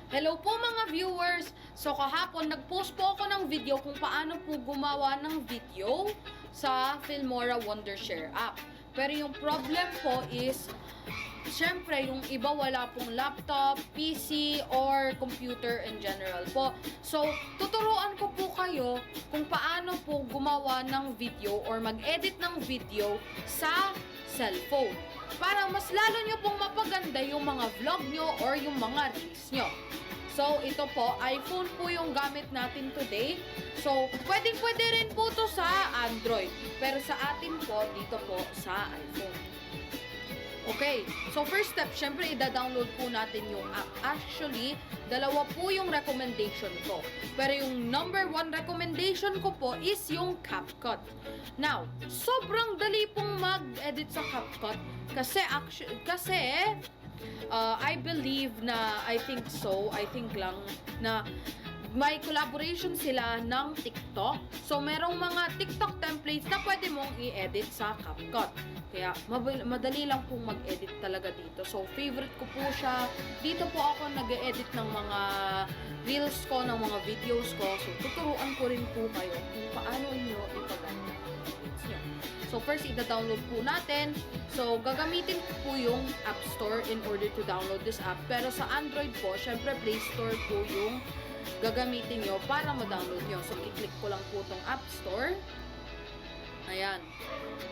Hello po mga viewers! So kahapon nag-post po ako ng video kung paano po gumawa ng video sa Filmora Wondershare app. Pero yung problem po is, syempre yung iba wala pong laptop, PC, or computer in general po. So tuturuan ko po kayo kung paano po gumawa ng video or mag-edit ng video sa cellphone. Para mas lalo nyo pong mapaganda yung mga vlog nyo or yung mga reels nyo. So, ito po, iPhone po yung gamit natin today. So, pwede rin po to sa Android. Pero sa atin po, dito po sa iPhone. Okay, so first step, syempre, ida-download po natin yung app. Actually, dalawa po yung recommendation ko. Pero yung number 1 recommendation ko po is yung CapCut. Now, sobrang dali pong mag-edit sa CapCut. Kasi I believe na, I think lang, na may collaboration sila ng TikTok. So, merong mga TikTok templates na pwede mong i-edit sa CapCut. Kaya, madali lang pong mag-edit talaga dito. So, favorite ko po siya. Dito po ako nag-edit ng mga reels ko, ng mga videos ko. So, tuturuan ko rin po kayo kung paano nyo ipaganda ang edits nyo. So, first, ita-download po natin. So, gagamitin ko po yung App Store in order to download this app. Pero sa Android po, syempre Play Store po yung gagamitin nyo para ma-download nyo. So, i-click ko lang po tong App Store. Ayan.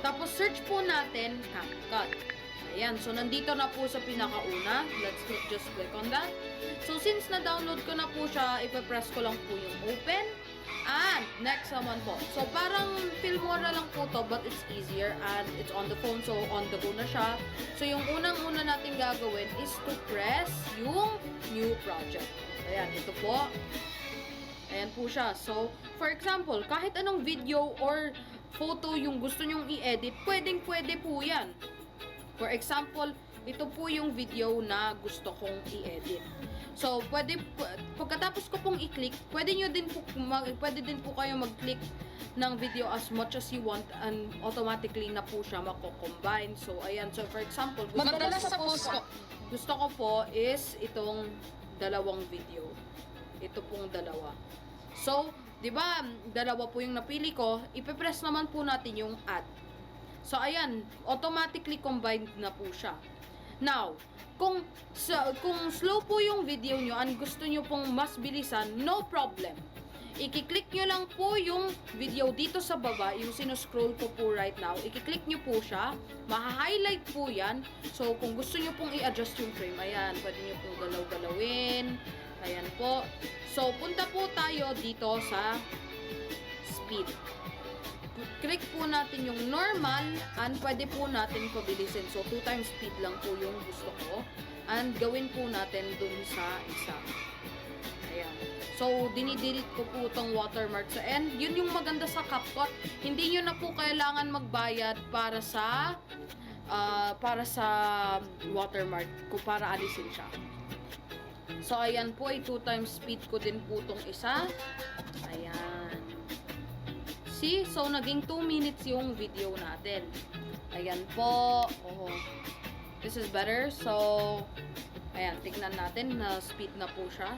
Tapos, search po natin CapCut. Ayan. So, nandito na po sa pinakauna. Let's just click on that. So, since na-download ko na po siya, ipapress ko lang po yung open. And, next naman po. So, parang Filmora lang po to, but it's easier and it's on the phone, so on the go na siya. So, yung unang-una natin gagawin is to press yung new project. Ayan, ito po. Ayan po siya. So, for example, kahit anong video or photo yung gusto nyong i-edit, pwedeng-pwede po yan. For example, ito po yung video na gusto kong i-edit. So, pagkatapos ko pong i-click, pwede din po kayo mag-click ng video as much as you want and automatically na po siya mako-combine. So, ayan. So, for example, gusto ko po is itong dalawang video. Ito pong dalawa. So, di ba, dalawa po yung napili ko, ipipress naman po natin yung add. So, ayan, automatically combined na po siya. Now, kung slow po yung video nyo and gusto nyo pong mas bilisan, no problem. I-click nyo lang po yung video dito sa baba, yung sinuscroll ko po right now. I-click nyo po siya, maha-highlight po yan. So, kung gusto nyo pong i-adjust yung frame, ayan, pwede nyo pong galaw-galawin. Ayan po. So, punta po tayo dito sa speed. Click po natin yung normal and pwede po natin pabilisin. So, 2 times speed lang po yung gusto ko. And gawin po natin dun sa isa. Ayan. So, dinidelete ko po itong watermark sa end. Yun yung maganda sa CapCut. Hindi nyo na po kailangan magbayad para sa watermark ko para alisin siya. So, ayan po. 2 times speed ko din po itong isa. Ayan. See? So, naging 2 minutes yung video natin. Ayan po. Oh. This is better. So, ayan. Tignan natin na speed na po siya.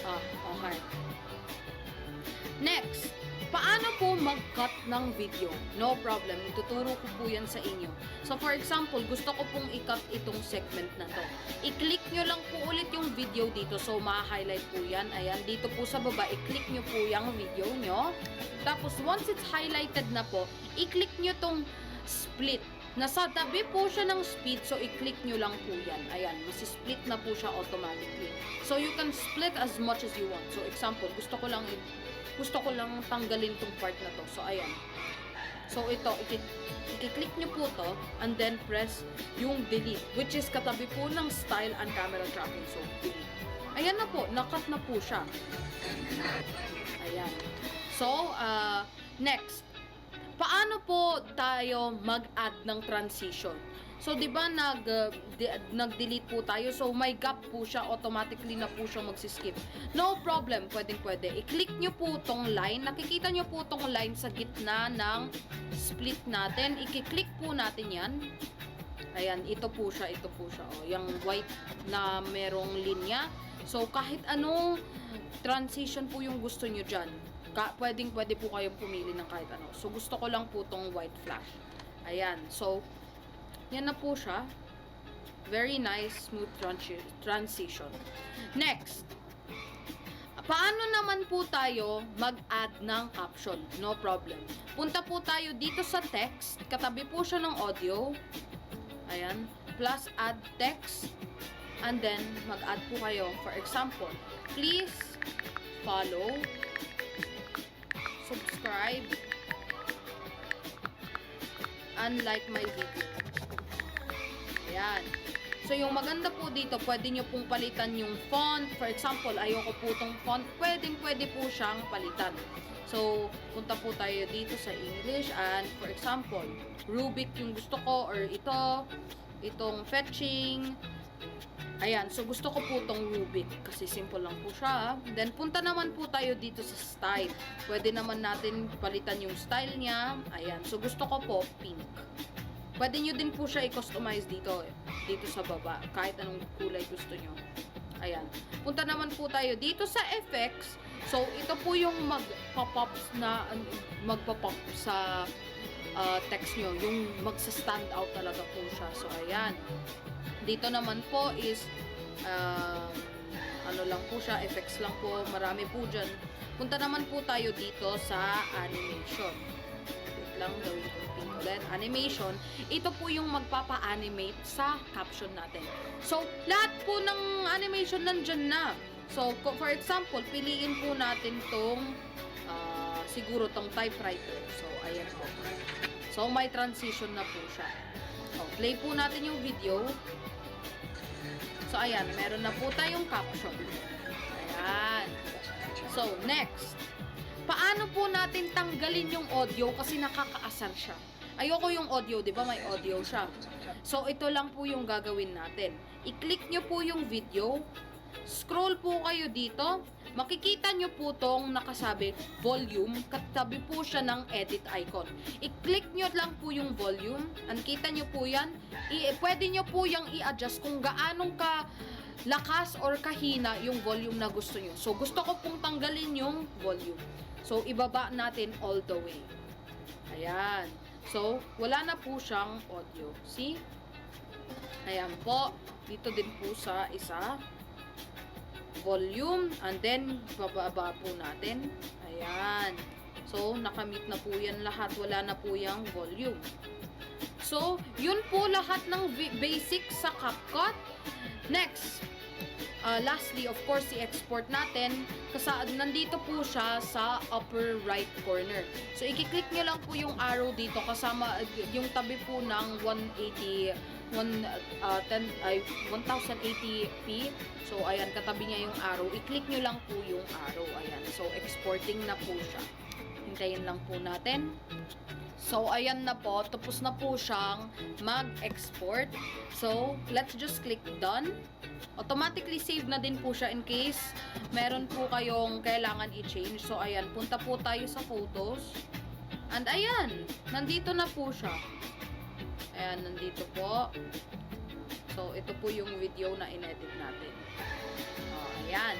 Okay. Next. Paano po mag-cut ng video? No problem. Tuturo ko po yan sa inyo. So, for example, gusto ko pong i-cut itong segment na to. I-click nyo lang po ulit yung video dito. So, ma-highlight po yan. Ayan, dito po sa baba, i-click nyo po yung video nyo. Tapos, once it's highlighted na po, i-click nyo tong split. Nasa tabi po siya ng speed, so i-click nyo lang po yan. Ayan, masi-split na po siya automatically. So, you can split as much as you want. So, example, gusto ko lang tanggalin tong part na to. So, ayan. So, ito, i-click nyo po to, and then press yung delete, which is katabi po ng style and camera tracking. So, delete. Ayan na po, nakat na po siya. Ayan. So, next. Paano po tayo mag-add ng transition? So, di ba nag-delete po tayo? So, may gap po siya. Automatically na po siya magsiskip. No problem. Pwede. I-click nyo po tong line. Nakikita nyo po tong line sa gitna ng split natin. I-click po natin yan. Ayan, ito po siya. Oh. Yung white na merong linya. So, kahit anong transition po yung gusto nyo dyan. Pwede po kayong pumili ng kahit ano. So, gusto ko lang po tong white flash. Ayan. So, yan na po siya. Very nice, smooth transition. Next, paano naman po tayo mag-add ng caption? No problem. Punta po tayo dito sa text. Katabi po siya ng audio. Ayan. Plus add text. And then, mag-add po kayo. For example, please follow, subscribe, and like my video. Ayan. So, yung maganda po dito, pwede nyo pong palitan yung font. For example, ayoko po itong font. Pwede po siyang palitan. So, punta po tayo dito sa English. And, for example, Rubik yung gusto ko. Or itong fetching. Ayan. So, gusto ko po itong Rubik. Kasi simple lang po siya. Then, punta naman po tayo dito sa style. Pwede naman natin palitan yung style niya. Ayan. So, gusto ko po pink. Pwede nyo din po siya i-customize dito sa baba. Kahit anong kulay gusto nyo. Ayan. Punta naman po tayo dito sa effects. So, ito po yung magpapop sa text nyo. Yung magsa-stand out talaga po siya. So, ayan. Dito naman po is ano lang po siya, effects lang po. Marami po dyan. Punta naman po tayo dito sa animation. Wait lang, gawin ko pink ulit. Animation. Ito po yung magpapa-animate sa caption natin. So, lahat po ng animation nandyan na. So, for example, piliin po natin tong siguro tong typewriter. So, ayan po. So, may transition na po siya. So, play po natin yung video. So, ayan. Meron na po tayong caption. Ayan. So, next. Paano po natin tanggalin yung audio kasi nakakaasar siya? Ayoko yung audio, di ba? May audio siya. So, ito lang po yung gagawin natin. I-click nyo po yung video. Scroll po kayo dito. Makikita nyo po tong nakasabi volume. Katabi po siya ng edit icon. I-click nyo lang po yung volume. And kita nyo po yan. Pwede nyo po yung i-adjust kung gaanong ka lakas or kahina yung volume na gusto nyo. So, gusto ko pong tanggalin yung volume. So, ibaba natin all the way. Ayan. So, wala na po siyang audio. See? Ayan po. Dito din po sa isa. Volume. And then, bababa po natin. Ayan. So, nakamute na po yan lahat. Wala na po yung volume. So, yun po lahat ng basic sa CapCut. Next. Lastly, of course, i-export natin. Kasi nandito po siya sa upper right corner. So, i-click nyo lang po yung arrow dito kasama yung tabi po ng 1080p. So, ayan, katabi niya yung arrow. I-click nyo lang po yung arrow. Ayan. So, exporting na po siya. Hintayin lang po natin. So, ayan na po. Tapos na po siyang mag-export. So, let's just click done. Automatically save na din po siya in case meron po kayong kailangan i-change. So, ayan. Punta po tayo sa photos. And, ayan. Nandito na po siya. Ayan, nandito po. So, ito po yung video na in-edit natin. Ayan.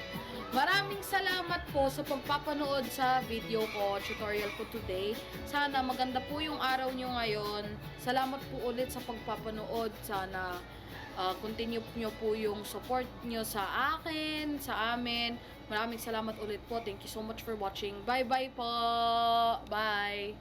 Maraming salamat po sa pagpapanood sa video ko, tutorial ko today. Sana maganda po yung araw nyo ngayon. Salamat po ulit sa pagpapanood. Sana continue nyo po yung support nyo sa akin, sa amin. Maraming salamat ulit po. Thank you so much for watching. Bye-bye po. Bye.